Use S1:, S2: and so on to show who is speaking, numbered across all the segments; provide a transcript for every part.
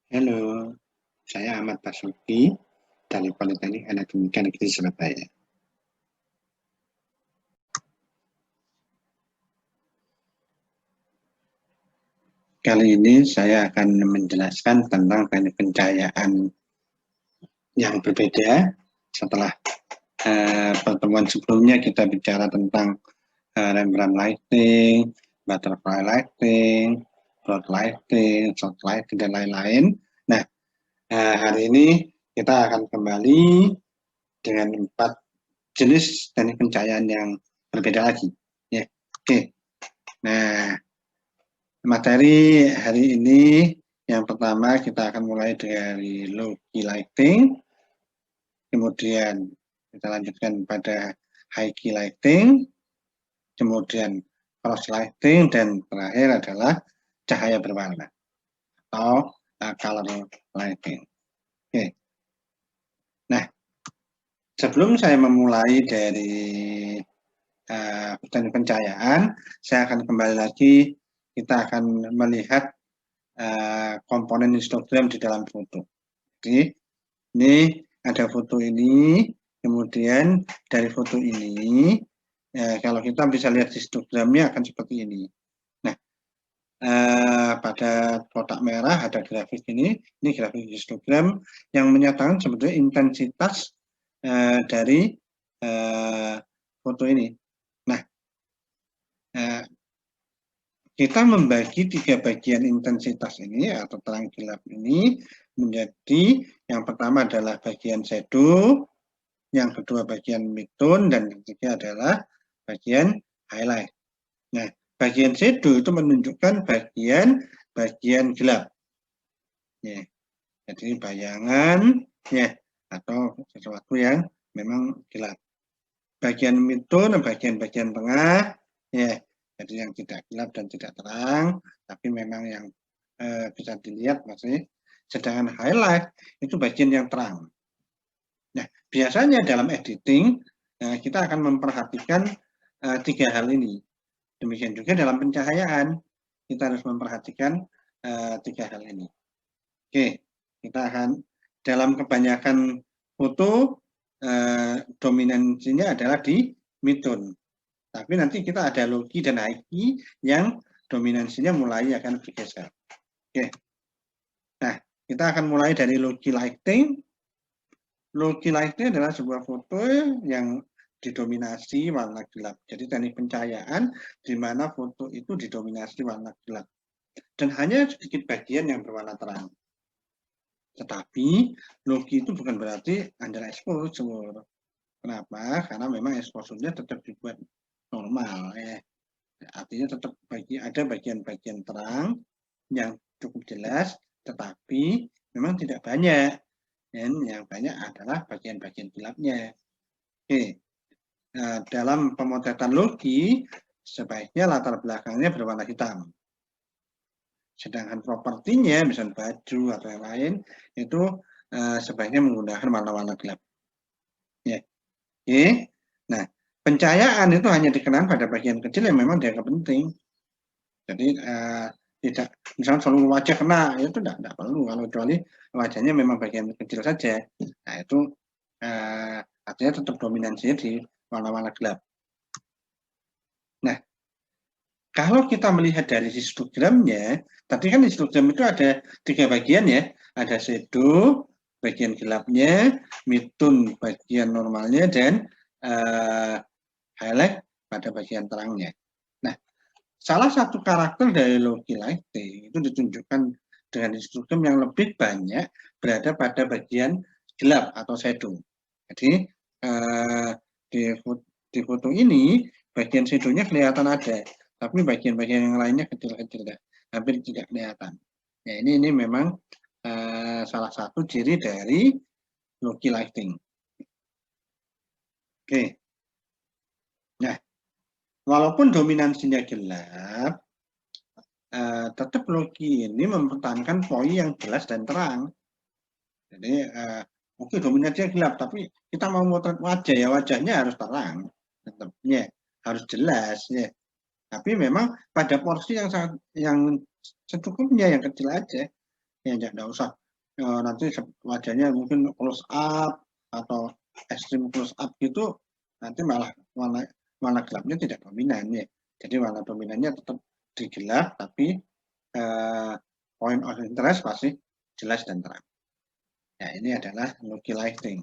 S1: Halo, saya Ahmad Basuki dari Politeknik Anademika Negeri Surabaya. Kali ini saya akan menjelaskan tentang teknik pencahayaan yang berbeda. Setelah pertemuan sebelumnya kita bicara tentang rembrandt lighting, butterfly lighting, broad lighting, short lighting, dan lain-lain. Nah, hari ini kita akan kembali dengan 4 jenis teknik pencahayaan yang berbeda lagi. Ya, oke. Nah, materi hari ini yang pertama kita akan mulai dari low key lighting, kemudian kita lanjutkan pada high key lighting, kemudian cross lighting, dan terakhir adalah cahaya berwarna atau color lighting. Oke. Nah, sebelum saya memulai dari teknik pencahayaan, saya akan kembali lagi, kita akan melihat komponen histogram di dalam foto. Jadi, ini ada foto ini, kemudian dari foto ini, kalau kita bisa lihat histogramnya akan seperti ini. Nah, pada kotak merah ada grafik ini grafik histogram yang menyatakan sebetulnya intensitas dari foto ini. Nah, kita membagi 3 bagian intensitas ini atau terang gelap ini menjadi yang pertama adalah bagian shadow, yang kedua bagian midtone, dan yang ketiga adalah bagian highlight. Nah, bagian shadow itu menunjukkan bagian gelap. Ya, jadi bayangan ya atau sesuatu yang memang gelap. Bagian midtone, bagian-bagian tengah ya, jadi yang tidak gelap dan tidak terang, tapi memang yang bisa dilihat masih. Sedangkan highlight itu bagian yang terang. Nah, biasanya dalam editing kita akan memperhatikan 3 hal ini. Demikian juga dalam pencahayaan kita harus memperhatikan 3 hal ini. Oke, kita akan dalam kebanyakan foto dominansinya adalah di midtone. Tapi nanti kita ada low key dan high key yang dominansinya mulai akan bergeser. Oke. Nah, kita akan mulai dari low key lighting. Low key lighting adalah sebuah foto yang didominasi warna gelap. Jadi teknik pencahayaan di mana foto itu didominasi warna gelap. Dan hanya sedikit bagian yang berwarna terang. Tetapi low key itu bukan berarti underexposure. Kenapa? Karena memang exposure-nya tetap dibuat normal ya. Artinya tetap ada bagian-bagian terang yang cukup jelas, tetapi memang tidak banyak. Dan yang banyak adalah bagian-bagian gelapnya. Oke. Nah, dalam pemotretan low key, sebaiknya latar belakangnya berwarna hitam. Sedangkan propertinya, misalnya baju atau yang lain, itu sebaiknya menggunakan warna-warna gelap. Ya. Oke. Nah, pencahayaan itu hanya dikenakan pada bagian kecil yang memang dianggap penting. Jadi tidak, misalnya seluruh wajah kena, itu tidak perlu. Kalau kecuali wajahnya memang bagian kecil saja. Nah, itu artinya tetap dominansinya di warna-warna gelap. Nah, kalau kita melihat dari histogramnya, tadi kan histogram itu ada 3 bagian ya. Ada shadow, bagian gelapnya, midtone bagian normalnya, dan highlight pada bagian terangnya. Nah, salah satu karakter dari low key lighting itu ditunjukkan dengan histogram yang lebih banyak berada pada bagian gelap atau shadow. Jadi di foto ini bagian shadow-nya kelihatan ada, tapi bagian-bagian yang lainnya kecil-kecil, hampir tidak kelihatan. Ya, ini memang salah satu ciri dari low key lighting. Oke. Nah, walaupun dominansinya gelap, tetap low key ini mempertahankan poin yang jelas dan terang. Jadi oke, dominansinya gelap, tapi kita mau motret wajah ya, wajahnya harus terang, tetapnya harus jelas ya. Tapi memang pada porsi yang secukupnya, yang kecil aja. Ya, nggak usah nanti wajahnya mungkin close up atau ekstrim close up gitu, nanti malah warna gelapnya tidak dominan ya. Jadi warna dominannya tetap digelap, tapi point of interest pasti jelas dan terang. Ya, ini adalah logi lighting.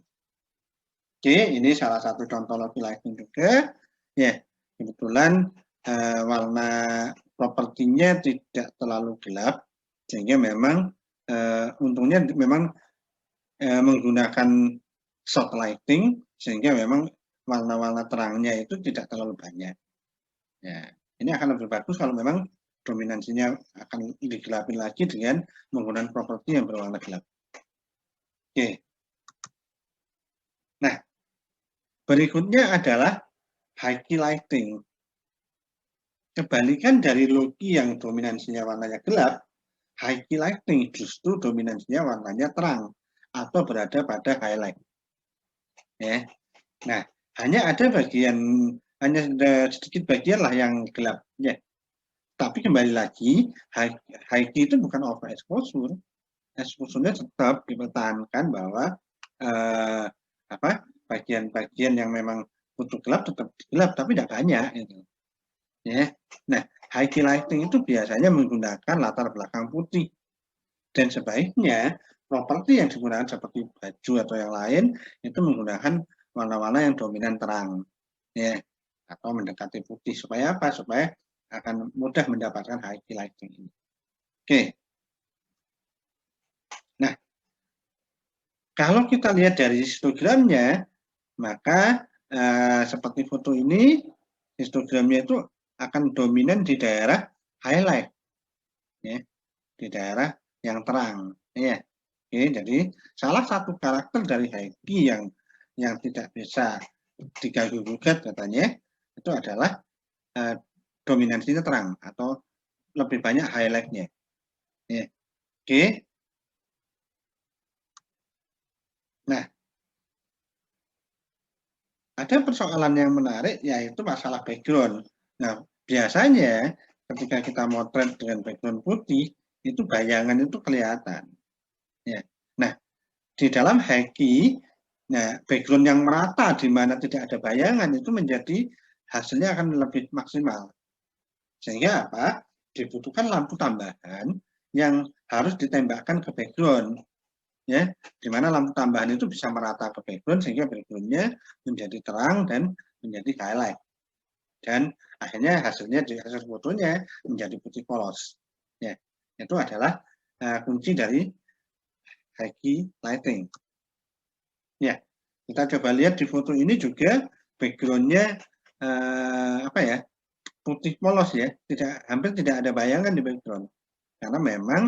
S1: Oke, ini salah satu contoh logi lighting juga. Ya, kebetulan warna propertinya tidak terlalu gelap, sehingga memang untungnya memang menggunakan soft lighting, sehingga memang warna-warna terangnya itu tidak terlalu banyak. Ya, ini akan lebih bagus kalau memang dominansinya akan digelapin lagi dengan menggunakan properti yang berwarna gelap. Oke. Nah, berikutnya adalah high key lighting. Kebalikan dari logi yang dominansinya warnanya gelap, high key lighting justru dominansinya warnanya terang atau berada pada highlight. Ya. Nah, hanya sedikit bagian lah yang gelap. Ya. Tapi kembali lagi, high key itu bukan overexposure. Exposure-nya tetap dipertahankan bahwa bagian-bagian yang memang butuh gelap tetap gelap, tapi tidak banyak. Gitu. Ya. Nah, high key lighting itu biasanya menggunakan latar belakang putih. Dan sebaiknya properti yang digunakan seperti baju atau yang lain itu menggunakan warna-warna yang dominan terang. Ya. Atau mendekati putih. Supaya apa? Supaya akan mudah mendapatkan high key lighting ini. Oke. Nah, kalau kita lihat dari histogramnya, maka seperti foto ini, histogramnya itu akan dominan di daerah highlight, ya, di daerah yang terang. Ya. Oke, jadi salah satu karakter dari high key yang tidak bisa diganggu-gugat katanya itu adalah dominansinya terang atau lebih banyak highlightnya. Ya. Oke. Nah, ada persoalan yang menarik yaitu masalah background. Nah, biasanya ketika kita motret dengan background putih, itu bayangan itu kelihatan. Ya. Nah, di dalam high key, nah background yang merata di mana tidak ada bayangan itu menjadi hasilnya akan lebih maksimal. Sehingga apa? Dibutuhkan lampu tambahan yang harus ditembakkan ke background. Ya, di mana lampu tambahan itu bisa merata ke background sehingga backgroundnya menjadi terang dan menjadi highlight. Dan akhirnya hasilnya di hasil fotonya menjadi putih polos. Ya, itu adalah kunci dari high key lighting. Ya, kita coba lihat di foto ini juga backgroundnya putih polos ya, hampir tidak ada bayangan di background karena memang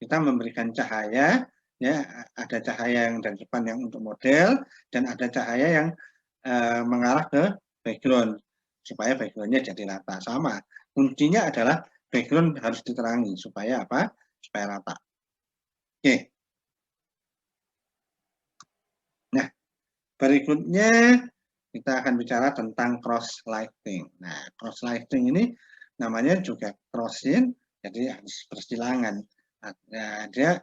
S1: kita memberikan cahaya, ya ada cahaya yang dari depan yang untuk model dan ada cahaya yang mengarah ke background supaya backgroundnya jadi rata. Sama kuncinya adalah background harus diterangi supaya apa? Supaya rata. Oke. Nah, berikutnya kita akan bicara tentang cross lighting. Nah, cross lighting ini namanya juga crossin, jadi harus bersilangan. Nah, dia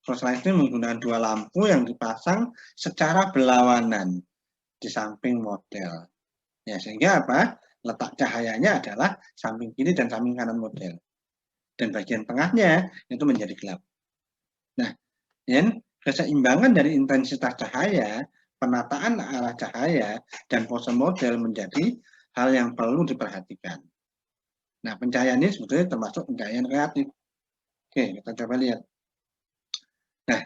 S1: cross lighting menggunakan dua lampu yang dipasang secara berlawanan di samping model. Ya, sehingga apa? Letak cahayanya adalah samping kiri dan samping kanan model. Dan bagian tengahnya itu menjadi gelap. Nah, dan keseimbangan dari intensitas cahaya, penataan arah cahaya, dan pose model menjadi hal yang perlu diperhatikan. Nah, pencahayaan ini sebetulnya termasuk pencahayaan kreatif. Oke, kita coba lihat. Nah,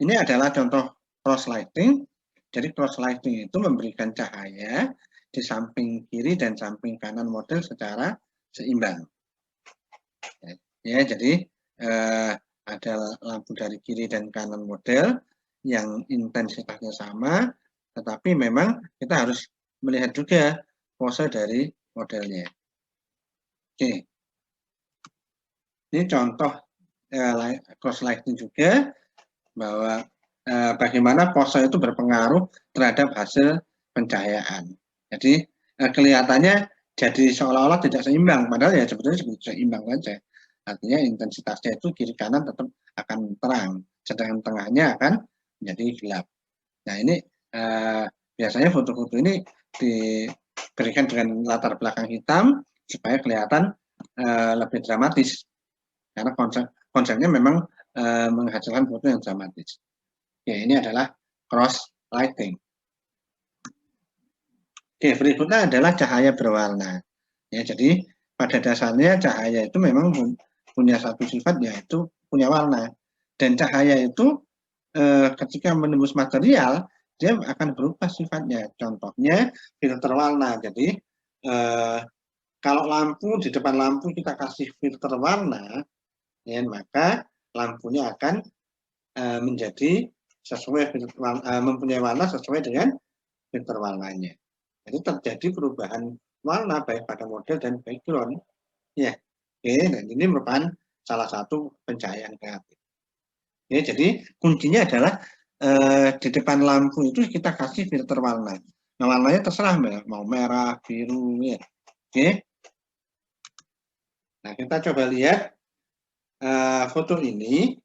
S1: ini adalah contoh cross lighting. Jadi cross lighting itu memberikan cahaya di samping kiri dan samping kanan model secara seimbang. Ya, jadi ada lampu dari kiri dan kanan model yang intensitasnya sama, tetapi memang kita harus melihat juga pose dari modelnya. Oke, ini contoh cross lighting juga bahwa bagaimana pose itu berpengaruh terhadap hasil pencahayaan. Jadi kelihatannya jadi seolah-olah tidak seimbang, padahal ya sebetulnya seimbang saja. artinya intensitasnya itu kiri kanan tetap akan terang, sedangkan tengahnya akan menjadi gelap. Nah ini biasanya foto-foto ini diberikan dengan latar belakang hitam supaya kelihatan lebih dramatis, karena konsepnya memang menghasilkan foto yang dramatis. Oke, ini adalah cross lighting. Oke, berikutnya adalah cahaya berwarna. Ya, jadi pada dasarnya cahaya itu memang punya satu sifat, yaitu punya warna. Dan cahaya itu ketika menembus material, dia akan berubah sifatnya. Contohnya filter warna. Jadi kalau lampu, di depan lampu kita kasih filter warna, ya, maka lampunya akan menjadi sesuai mempunyai warna sesuai dengan filter warnanya. Jadi terjadi perubahan warna baik pada model dan background. Ya, oke. Dan ini merupakan salah satu pencahayaan kreatif. Ya, jadi kuncinya adalah di depan lampu itu kita kasih filter warna. Nah, warnanya terserah mau merah, biru, ya. Oke. Nah, kita coba lihat foto ini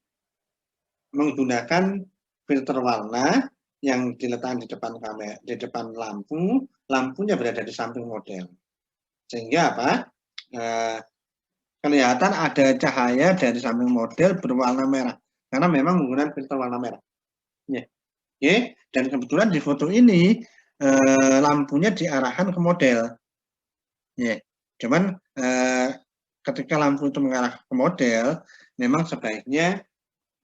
S1: menggunakan filter warna yang diletakkan di depan kamera, di depan lampu, lampunya berada di samping model. Sehingga apa? Kelihatan ada cahaya dari samping model berwarna merah, karena memang menggunakan filter warna merah. Ya. Oke, dan kebetulan di foto ini lampunya diarahkan ke model. Ya. Cuman ketika lampu itu mengarah ke model, memang sebaiknya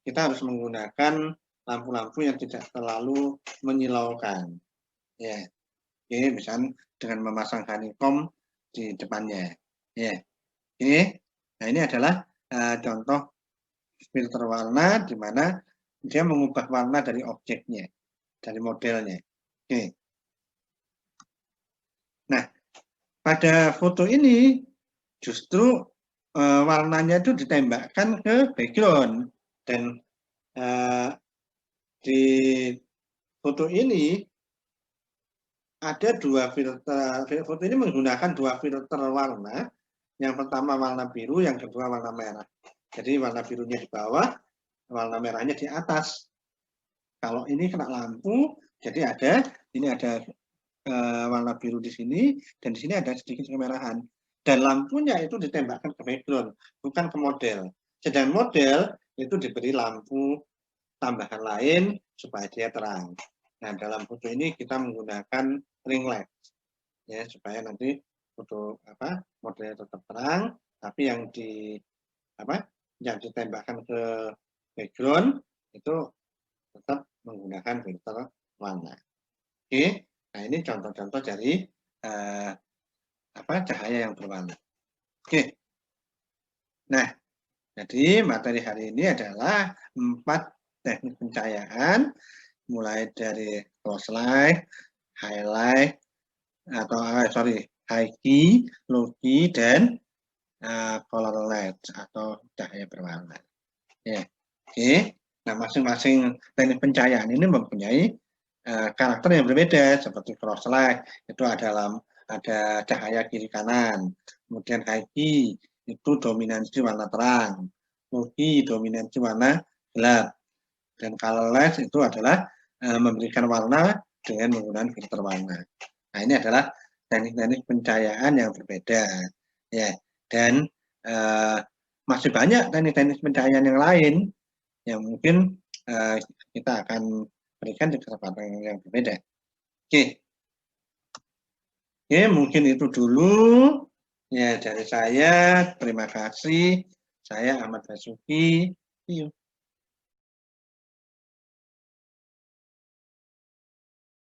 S1: kita harus menggunakan lampu-lampu yang tidak terlalu menyilaukan. Ya. Oke, misalnya dengan memasang honeycomb di depannya. Ya. Oke. Nah, ini adalah contoh filter warna di mana dia mengubah warna dari objeknya, dari modelnya. Oke. Nah, pada foto ini justru warnanya itu ditembakkan ke background, dan di foto ini ada dua filter. Foto ini menggunakan dua filter warna. Yang pertama warna biru, yang kedua warna merah. Jadi warna birunya di bawah, warna merahnya di atas. Kalau ini kena lampu, jadi ini ada warna biru di sini, dan di sini ada sedikit kemerahan. Dan lampunya itu ditembakkan ke background, bukan ke model. Sedangkan model itu diberi lampu tambahan lain supaya dia terang. Nah, dalam foto ini kita menggunakan ring light, ya, supaya nanti foto modelnya tetap terang, tapi yang ditembakkan ke background itu tetap menggunakan filter warna. Oke, nah ini contoh-contoh dari cahaya yang berwarna. Oke, nah jadi materi hari ini adalah 4 teknik pencahayaan, mulai dari close light, highlight, high key, low key, dan color light atau cahaya berwarna. Ya, oke. Nah, masing-masing teknik pencahayaan ini mempunyai karakter yang berbeda. Seperti cross light itu ada cahaya kiri kanan. Kemudian high key itu dominansi warna terang, low key dominansi warna gelap, dan color light itu adalah memberikan warna dengan menggunakan filter warna. Nah, ini adalah teknik-teknik pencahayaan yang berbeda, ya. Dan masih banyak teknik-teknik pencahayaan yang lain yang mungkin kita akan berikan di kesempatan yang berbeda. Oke, mungkin itu dulu ya dari saya. Terima kasih. Saya Ahmad Basuki. See you.